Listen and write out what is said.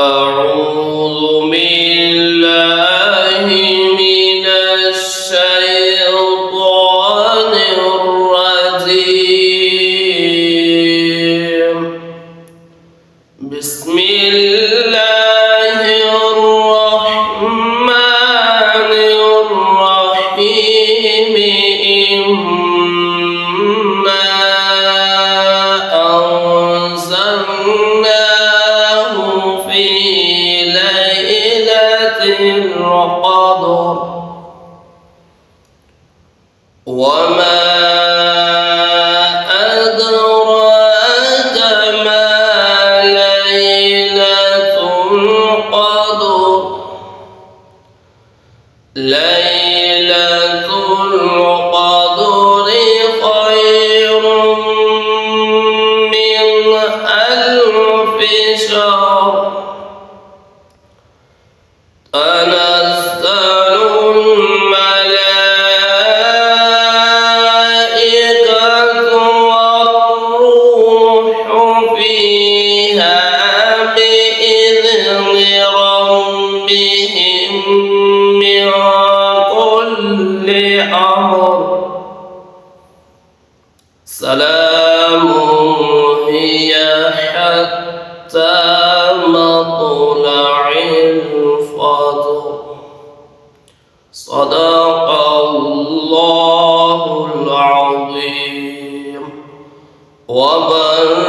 أعوذ بالله من الشيطان الرجيم. بسم الله الرحمن الرحيم. إنا أنزلناه في ليلة القدر وما أدراك ما ليلة القدر. ليلة القدر خير من 1000 شهر. تنزل الملائكة والروح فيها بإذن ربهم من كل أمر. سلام هي حتى مطلع الفجر. صدق الله العظيم وبلغ